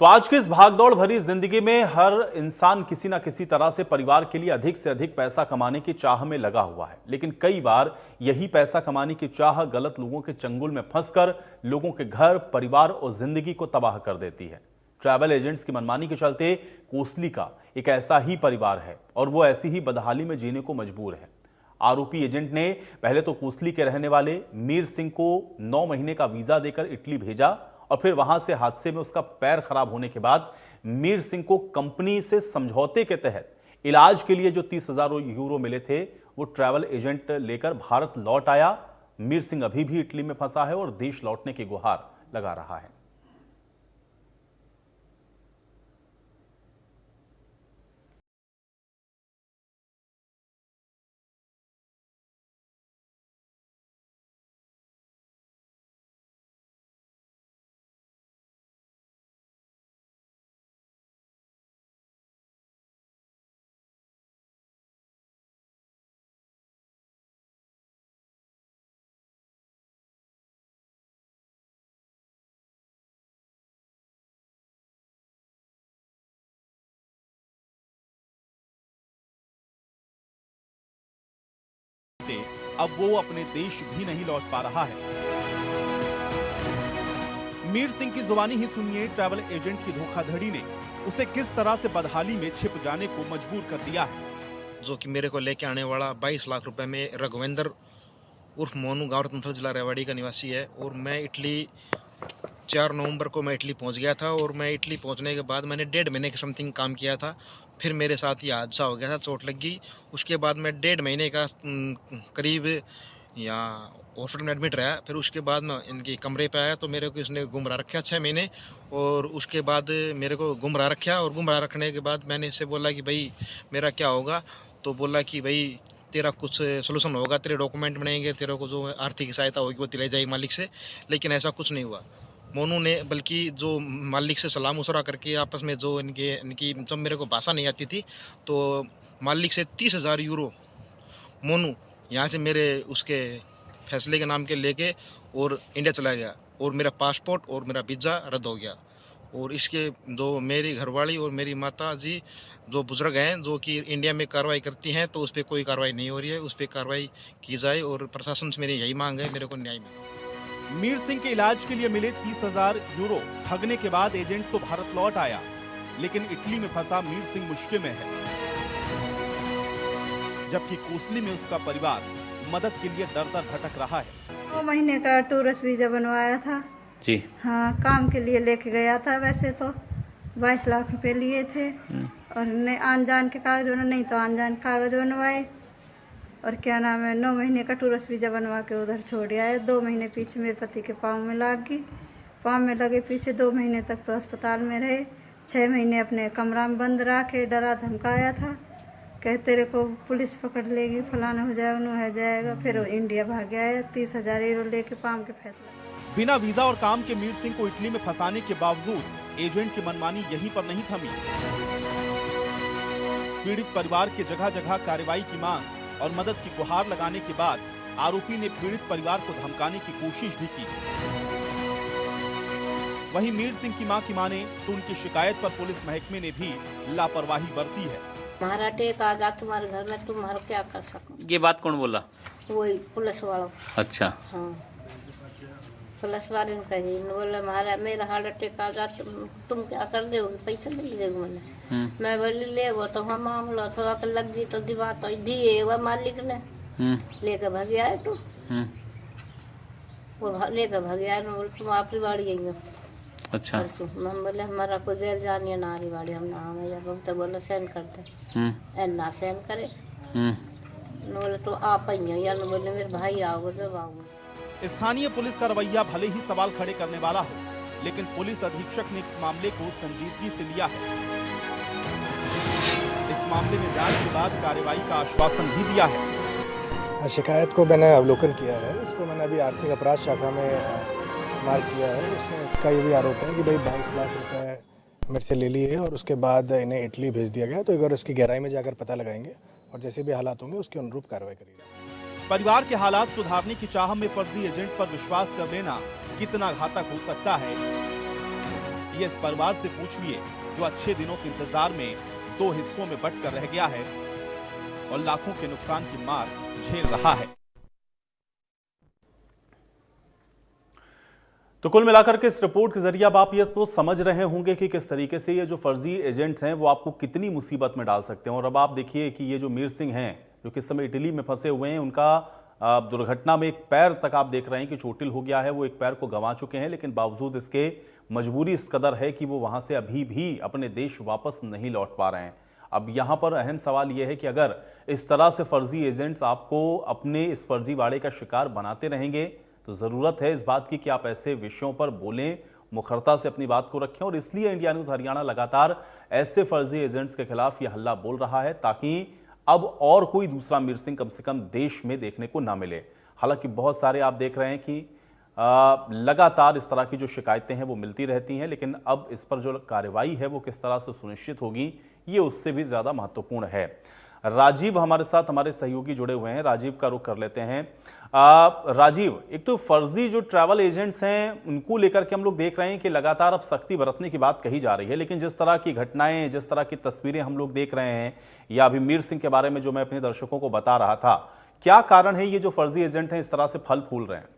तो आज की इस भागदौड़ भरी जिंदगी में हर इंसान किसी ना किसी तरह से परिवार के लिए अधिक से अधिक पैसा कमाने की चाह में लगा हुआ है, लेकिन कई बार यही पैसा कमाने की चाह गलत लोगों के चंगुल में फंसकर लोगों के घर, परिवार और जिंदगी को तबाह कर देती है। ट्रैवल एजेंट्स की मनमानी के चलते कोसली का एक ऐसा ही परिवार है और वो ऐसी ही बदहाली में जीने को मजबूर है। आरोपी एजेंट ने पहले तो कोसली के रहने वाले मीर सिंह को 9 महीने का वीजा देकर इटली भेजा और फिर वहां से हादसे में उसका पैर खराब होने के बाद मीर सिंह को कंपनी से समझौते के तहत इलाज के लिए जो 30,000 यूरो मिले थे वो ट्रैवल एजेंट लेकर भारत लौट आया। मीर सिंह अभी भी इटली में फंसा है और देश लौटने की गुहार लगा रहा है। अब वो अपने देश भी नहीं लौट पा रहा है। मीर सिंह की जुबानी ही सुनिए, ट्रैवल एजेंट की धोखाधड़ी ने उसे किस तरह से बदहाली में छिप जाने को मजबूर कर दिया है। जो कि मेरे को लेके आने वाला 22 लाख रुपए में रघुवेंद्र उर्फ मोनू गांव रतनथल जिला रेवाड़ी का निवासी है और मैं इटली 4 नवंबर को मैं इटली पहुंच गया था और मैं इटली पहुंचने के बाद मैंने 1.5 महीने के समथिंग काम किया था। फिर मेरे साथ ये हादसा हो गया था, चोट लग गई। उसके बाद मैं 1.5 महीने का करीब यहाँ हॉस्पिटल में एडमिट रहा। फिर उसके बाद मैं इनके कमरे पे आया तो मेरे को इसने गुमराह रखा 6 महीने और उसके बाद मेरे को गुमराह रखा और गुमराह रखने के बाद मैंने इससे बोला कि भाई मेरा क्या होगा, तो बोला कि भाई तेरा कुछ सोल्यूशन होगा, तेरे डॉक्यूमेंट बनेंगे, तेरे को जो आर्थिक सहायता होगी वो दिलाई जाएगी मालिक से। लेकिन ऐसा कुछ नहीं हुआ। मोनू ने बल्कि जो मालिक से सलाह मशवरा करके आपस में जो इनकी जब मेरे को भाषा नहीं आती थी तो मालिक से 30,000 यूरो मोनू यहाँ से मेरे उसके फैसले के नाम के लेके और इंडिया चला गया और मेरा पासपोर्ट और मेरा वीज़ा रद्द हो गया। और इसके जो मेरी घरवाली और मेरी माता जी जो बुजुर्ग हैं जो कि इंडिया में कार्रवाई करती हैं, तो उस पर कोई कार्रवाई नहीं हो रही है। उस पर कार्रवाई की जाए और प्रशासन से मेरी यही मांग है, मेरे को न्याय मिले। मीर सिंह के इलाज के लिए मिले 30,000 यूरो ठगने के बाद एजेंट तो भारत लौट आया, लेकिन इटली में फंसा मीर सिंह मुश्किल में है, जबकि कोसली में उसका परिवार मदद के लिए दर दर भटक रहा है। 2 महीने का टूरिस्ट वीजा बनवाया था जी। हाँ, काम के लिए लेके गया था। वैसे तो 22 लाख रुपए लिए थे और ने आन जान के कागज नहीं तो आन जान कागज बनवाए और क्या नाम है 9 महीने का टूरिस्ट वीजा बनवा के उधर छोड़ आए। 2 महीने पीछे मेरे पति के पाँव में लग गई, पाँव में लगे पीछे 2 महीने तक तो अस्पताल में रहे। 6 महीने अपने कमरा में बंद रखे, डरा धमकाया था, कहते तेरे को पुलिस पकड़ लेगी, फलाना हो जाएगा, नो हो जाएगा। फिर इंडिया भाग गया 30,000 यूरो लेके पाँव के फैसला। बिना वीजा और काम के मीर सिंह को इटली में फंसाने के बावजूद एजेंट की मनमानी यहीं पर नहीं थमी। पीड़ित परिवार के जगह जगह कार्रवाई की मांग और मदद की गुहार लगाने के बाद आरोपी ने पीड़ित परिवार को धमकाने की कोशिश भी की। वहीं मीर सिंह की मां की माने तो उनकी शिकायत पर पुलिस महकमे ने भी लापरवाही बरती है। हमारा टेक आ गया तुम्हारे घर में, तुम्हारा क्या कर सकूं? ये बात कौन बोला? वही पुलिस वाला। अच्छा। हाँ, पुलिस वाले ने कही, बोला हमारा मेरा हार्ट अटैक आ गया, तुम क्या कर दोगे, पैसे मिल देगा मैंने। मैं बोली ले वो तो हम मामला थोड़ा तो लग गई तो दिवा तो दिए वह मालिक ने लेकर भाग गया है। तो वो लेकर भाग गया है, बोले तुम आपकी बाड़ी आई हो। अच्छा। हम बोले हमारा कोई देर जानी है नारी बाड़ी, हम ना हमें जब तो बोले सेंड करते ना सेंड करे। बोले तो आप आई हो यार, बोले मेरे भाई आओगे जब आओगे। स्थानीय पुलिस का रवैया भले ही सवाल खड़े करने वाला हो, लेकिन पुलिस अधीक्षक ने इस मामले को संजीदगी से लिया है। इस मामले में जांच के बाद कार्रवाई का आश्वासन भी दिया है। शिकायत को मैंने अवलोकन किया है, इसको मैंने अभी आर्थिक अपराध शाखा में मार्क किया है। उसमें इसका ये भी आरोप है कि भाई 22 लाख रुपए मेरे से ले लिए और उसके बाद इन्हें इटली भेज दिया गया। तो एक बार उसकी गहराई में जाकर पता लगाएंगे और जैसे भी हालात होंगे उसके अनुरूप कार्रवाई करेंगे। परिवार के हालात सुधारने की चाह में फर्जी एजेंट पर विश्वास कर लेना कितना घातक हो सकता है, ये इस परिवार से पूछिए जो अच्छे दिनों के इंतजार में 2 हिस्सों में बंटकर रह गया है और लाखों के नुकसान की मार झेल रहा है। तो कुल मिलाकर के इस रिपोर्ट के जरिए अब आप ये तो समझ रहे होंगे कि किस तरीके से ये जो फर्जी एजेंट्स हैं वो आपको कितनी मुसीबत में डाल सकते हैं। और अब आप देखिए कि ये जो मीर सिंह हैं जो किस समय इटली में फंसे हुए हैं, उनका दुर्घटना में एक पैर तक आप देख रहे हैं कि चोटिल हो गया है, वो एक पैर को गंवा चुके हैं, लेकिन बावजूद इसके मजबूरी इस कदर है कि वो वहां से अभी भी अपने देश वापस नहीं लौट पा रहे हैं। अब यहाँ पर अहम सवाल यह है कि अगर इस तरह से फर्जी एजेंट्स आपको अपने इस फर्जीवाड़े का शिकार बनाते रहेंगे तो ज़रूरत है इस बात की कि आप ऐसे विषयों पर बोलें, मुखरता से अपनी बात को रखें। और इसलिए इंडिया न्यूज़ हरियाणा लगातार ऐसे फर्जी एजेंट्स के खिलाफ यह हल्ला बोल रहा है ताकि अब और कोई दूसरा मीर सिंह कम से कम देश में देखने को ना मिले। हालांकि बहुत सारे आप देख रहे हैं कि लगातार इस तरह की जो शिकायतें हैं वो मिलती रहती हैं, लेकिन अब इस पर जो कार्रवाई है वो किस तरह से सुनिश्चित होगी ये उससे भी ज़्यादा महत्वपूर्ण है। राजीव हमारे साथ, हमारे सहयोगी जुड़े हुए हैं, राजीव का रुख कर लेते हैं। राजीव, एक तो फर्जी जो ट्रैवल एजेंट्स हैं उनको लेकर के हम लोग देख रहे हैं कि लगातार अब सख्ती बरतने की बात कही जा रही है, लेकिन जिस तरह की घटनाएं, जिस तरह की तस्वीरें हम लोग देख रहे हैं, या अभी मीर सिंह के बारे में जो मैं अपने दर्शकों को बता रहा था, क्या कारण है ये जो फर्जी एजेंट हैं इस तरह से फल फूल रहे हैं?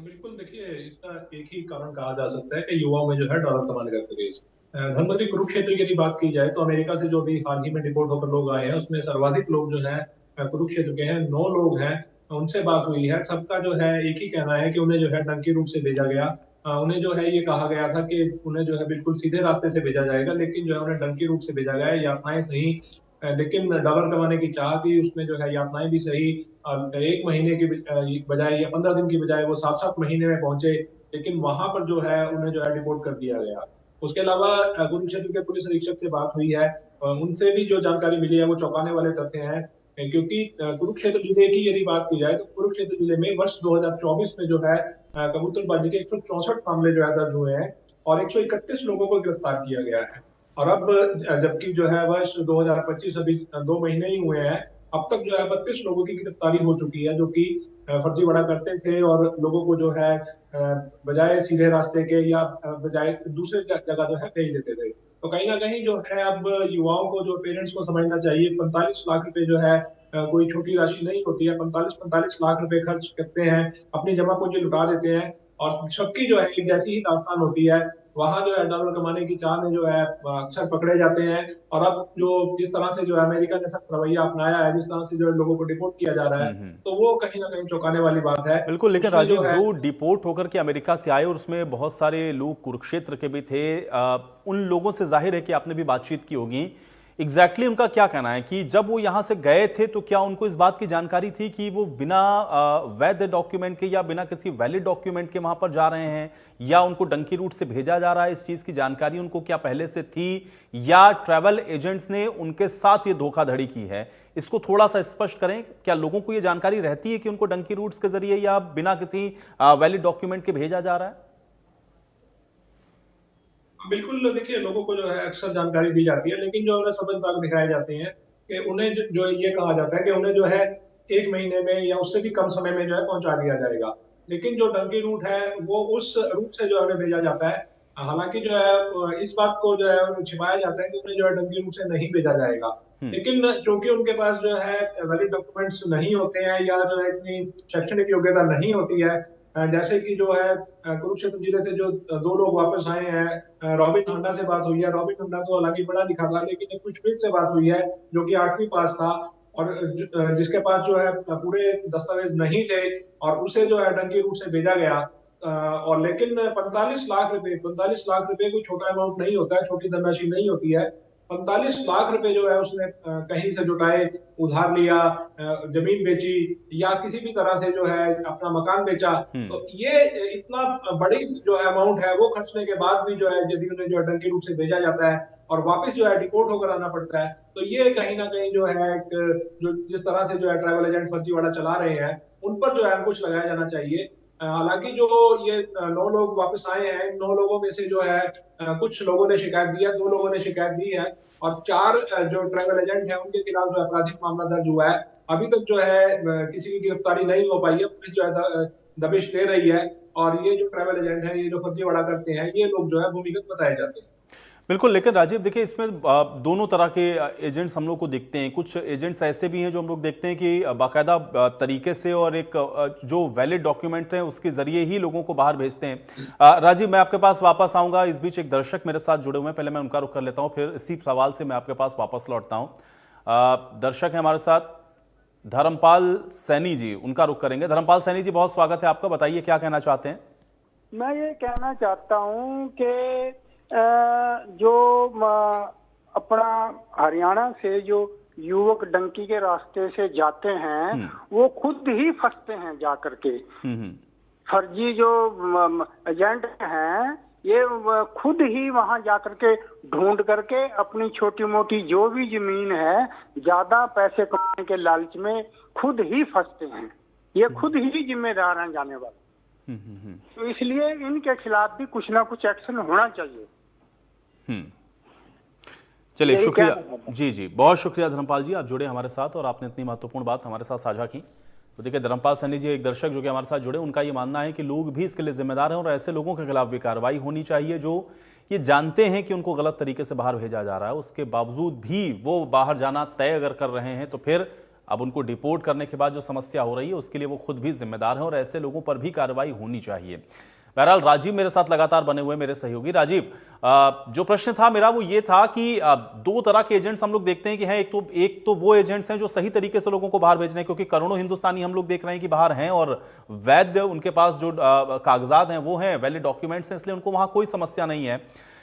बिल्कुल, देखिए इसका एक ही कारण कहा जा सकता है कि युवाओं में जो है डॉलर कमाने का क्रेज। धनमंत्री कुरुक्षेत्र की यदि बात की जाए तो अमेरिका से जो भी हाल ही में डिपोर्ट होकर लोग आए हैं उसमें सर्वाधिक लोग जो है कुरुक्षेत्र के हैं, 9 लोग हैं। उनसे बात हुई है, सबका जो है एक ही कहना है कि उन्हें जो है डंकी रूट से भेजा गया। उन्हें जो है ये कहा गया था कि उन्हें जो है बिल्कुल सीधे रास्ते से भेजा जाएगा, लेकिन जो है उन्हें डंकी रूट से भेजा गया है। यातनाएं सही, लेकिन डॉलर कमाने की चाह थी, उसमें जो है यातनाएं भी सही। 1 महीने की बजाय या 15 दिन की बजाय वो 7-7 महीने में पहुंचे, लेकिन वहां पर जो है उन्हें जो है डिपोर्ट कर दिया गया। उसके अलावा कुरुक्षेत्र के पुलिस अधीक्षक से बात हुई है, उनसे भी जो जानकारी मिली है वो चौंकाने वाले तथ्य हैं, क्योंकि कुरुक्षेत्र जिले की यदि बात की जाए तो कुरुक्षेत्र जिले में वर्ष 2024 में जो है कबूतरबाजी के 164 मामले जो है दर्ज हुए हैं और 131 लोगों को गिरफ्तार किया गया है। और अब जबकि जो है वर्ष 2025 अभी 2 महीने ही हुए हैं, अब तक जो है 32 लोगों की गिरफ्तारी हो चुकी है जो कि फर्जीवाड़ा करते थे और लोगों को जो है बजाय सीधे रास्ते के या बजाय दूसरे जगह जो है भेज देते थे। तो कहीं ना कहीं जो है अब युवाओं को, जो पेरेंट्स को समझना चाहिए, 45 लाख रुपए जो है कोई छोटी राशि नहीं होती है। 45 लाख रुपए खर्च करते हैं, अपनी जमा पूंजी लुटा देते हैं और सबकी जो है एक जैसी ही दास्तान होती है। वहां जो है डॉलर कमाने की चाह में जो है अक्सर पकड़े जाते हैं। और अब जो जिस तरह से जो है अमेरिका ने सख्त रवैया अपनाया है, जिस तरह से जो है लोगों को डिपोर्ट किया जा रहा है, तो वो कहीं ना कहीं चौंकाने वाली बात है। बिल्कुल, लेकिन राजीव जो डिपोर्ट होकर के अमेरिका से आए और उसमें बहुत सारे लोग कुरुक्षेत्र के भी थे, उन लोगों से जाहिर है कि आपने भी बातचीत की होगी। एग्जैक्टली उनका क्या कहना है कि जब वो यहाँ से गए थे तो क्या उनको इस बात की जानकारी थी कि वो बिना वैध डॉक्यूमेंट के या बिना किसी वैलिड डॉक्यूमेंट के वहां पर जा रहे हैं, या उनको डंकी रूट से भेजा जा रहा है? इस चीज की जानकारी उनको क्या पहले से थी, या ट्रैवल एजेंट्स ने उनके साथ ये धोखाधड़ी की है? इसको थोड़ा सा स्पष्ट करें। क्या लोगों को ये जानकारी रहती है कि उनको डंकी रूट्स के जरिए या बिना किसी वैलिड डॉक्यूमेंट के भेजा जा रहा है? बिल्कुल, देखिए लोगों को जो है अक्सर जानकारी दी जाती है, लेकिन जो उन्हें समझदार दिखाए जाते हैं कि उन्हें जो ये कहा जाता है कि उन्हें जो है 1 महीने में या उससे भी कम समय में जो है पहुंचा दिया जाएगा। लेकिन जो डंकी रूट है वो उस रूट से जो है उन्हें भेजा जाता है। हालांकि जो है इस बात को जो है छिपाया जाता है कि उन्हें जो है डंकी रूट से नहीं भेजा जाएगा, लेकिन चूंकि उनके पास जो है वैलिड डॉक्यूमेंट्स नहीं होते हैं या जो है इतनी शैक्षणिक योग्यता नहीं होती है, जैसे कि जो है कुरुक्षेत्र जिले से जो 2 लोग वापस आए हैं, रॉबिन हंडा से बात हुई है। रॉबिन हंडा तो हालांकि पढ़ा लिखा था, लेकिन खुशप्रीत से बात हुई है जो कि 8वीं पास था और जिसके पास जो है पूरे दस्तावेज नहीं थे और उसे जो है डंकी रूट से भेजा गया। और लेकिन 45 लाख रुपए कोई छोटा अमाउंट नहीं होता है, छोटी धनराशि नहीं होती है। 45 लाख रुपए जो है उसने कहीं से जुटाए, उधार लिया, जमीन बेची या किसी भी तरह से जो है अपना मकान बेचा। तो ये इतना बड़ी जो है अमाउंट है वो खर्चने के बाद भी जो है यदि उन्हें जो है डंकी रूट से भेजा जाता है और वापस जो है डिपोर्ट होकर आना पड़ता है, तो ये कहीं ना कहीं जो है जो जिस तरह से जो है ट्रैवल एजेंट फर्जीवाड़ा चला रहे हैं उन पर जो है अंकुश लगाया जाना चाहिए। हालांकि जो ये 9 लोग वापस आए हैं, 9 लोगों में से जो है कुछ लोगों ने शिकायत दी है, 2 लोगों ने शिकायत दी है और 4 जो ट्रैवल एजेंट हैं उनके खिलाफ जो आपराधिक मामला दर्ज हुआ है। अभी तक जो है किसी की गिरफ्तारी नहीं हो पाई है, पुलिस जो है दबिश दे रही है और ये जो ट्रैवल एजेंट है, ये जो फर्जीवाड़ा करते हैं, ये लोग जो है भूमिगत बताए जाते हैं। बिल्कुल, लेकिन राजीव देखिए इसमें दोनों तरह के एजेंट्स हम लोग को दिखते हैं। कुछ एजेंट्स ऐसे भी हैं जो हम लोग देखते हैं कि बाकायदा तरीके से और एक जो वैलिड डॉक्यूमेंट हैं उसके जरिए ही लोगों को बाहर भेजते हैं। राजीव, मैं आपके पास वापस आऊंगा। इस बीच एक दर्शक मेरे साथ जुड़े हुए हैं, पहले मैं उनका रुख कर लेता हूँ, फिर इसी सवाल से मैं आपके पास वापस लौटता हूँ। दर्शक है हमारे साथ धर्मपाल सैनी जी, उनका रुख करेंगे। धर्मपाल सैनी जी, बहुत स्वागत है आपका, बताइए क्या कहना चाहते हैं। मैं ये कहना चाहता हूँ कि जो अपना हरियाणा से जो युवक डंकी के रास्ते से जाते हैं वो खुद ही फंसते हैं जाकर के। फर्जी जो एजेंट हैं ये खुद ही वहां जाकर के ढूंढ करके अपनी छोटी मोटी जो भी जमीन है ज्यादा पैसे कमाने के लालच में खुद ही फंसते हैं। ये खुद ही जिम्मेदार हैं जाने वाले। तो इसलिए इनके खिलाफ भी कुछ ना कुछ एक्शन होना चाहिए। चलिए, शुक्रिया जी जी, बहुत शुक्रिया धर्मपाल जी, आप जुड़े हमारे साथ और आपने इतनी महत्वपूर्ण बात हमारे साथ साझा की। तो देखिए, धर्मपाल सैनी जी एक दर्शक जो कि हमारे साथ जुड़े, उनका ये मानना है कि लोग भी इसके लिए जिम्मेदार हैं और ऐसे लोगों के खिलाफ भी कार्रवाई होनी चाहिए जो ये जानते हैं कि उनको गलत तरीके से बाहर भेजा जा रहा है, उसके बावजूद भी वो बाहर जाना तय अगर कर रहे हैं तो फिर अब उनको डिपोर्ट करने के बाद जो समस्या हो रही है उसके लिए वो खुद भी जिम्मेदार हैं और ऐसे लोगों पर भी कार्रवाई होनी चाहिए। बहरहाल राजीव मेरे साथ लगातार बने हुए, मेरे सहयोगी। राजीव, जो प्रश्न था मेरा वो ये था कि दो तरह के एजेंट्स हम लोग देखते हैं कि हैं, एक तो वो एजेंट्स हैं जो सही तरीके से लोगों को बाहर भेज रहे हैं, क्योंकि करोड़ों हिंदुस्तानी हम लोग देख रहे हैं कि बाहर हैं और वैध उनके पास जो कागजात हैं वो हैं, वैलिड डॉक्यूमेंट्स हैं, इसलिए उनको वहां कोई समस्या नहीं है।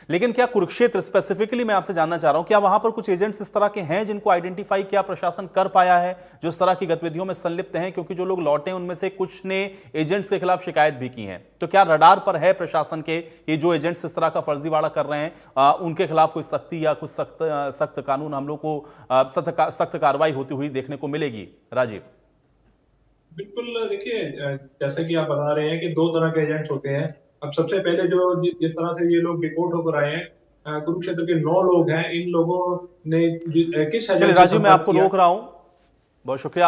लेकिन क्या कुरुक्षेत्र स्पेसिफिकली मैं आपसे जानना चाह रहा हूं, क्या वहां पर कुछ एजेंट्स इस तरह के हैं जिनको आइडेंटिफाई क्या प्रशासन कर पाया है, जो इस तरह की गतिविधियों में संलिप्त हैं? क्योंकि जो लोग लौटे उनमें से कुछ ने एजेंट्स के खिलाफ शिकायत भी की है, तो क्या रडार पर है प्रशासन के ये जो एजेंट्स इस तरह का फर्जीवाड़ा कर रहे हैं उनके खिलाफ कोई सख्ती या कुछ सख्त कानून हम लोग को सख्त कार्रवाई होती हुई देखने को मिलेगी? राजीव, बिल्कुल, देखिए जैसे कि आप बता रहे हैं कि दो तरह के एजेंट्स होते हैं। अब सबसे पहले जो जिस तरह से ये लोग डिपोर्ट होकर आए हैं, कुरुक्षेत्र के 9 लोग हैं, इन लोगों ने किस एजेंट से राजीव मैं संपर्क आपको किया? रोक रहा हूं, बहुत शुक्रिया।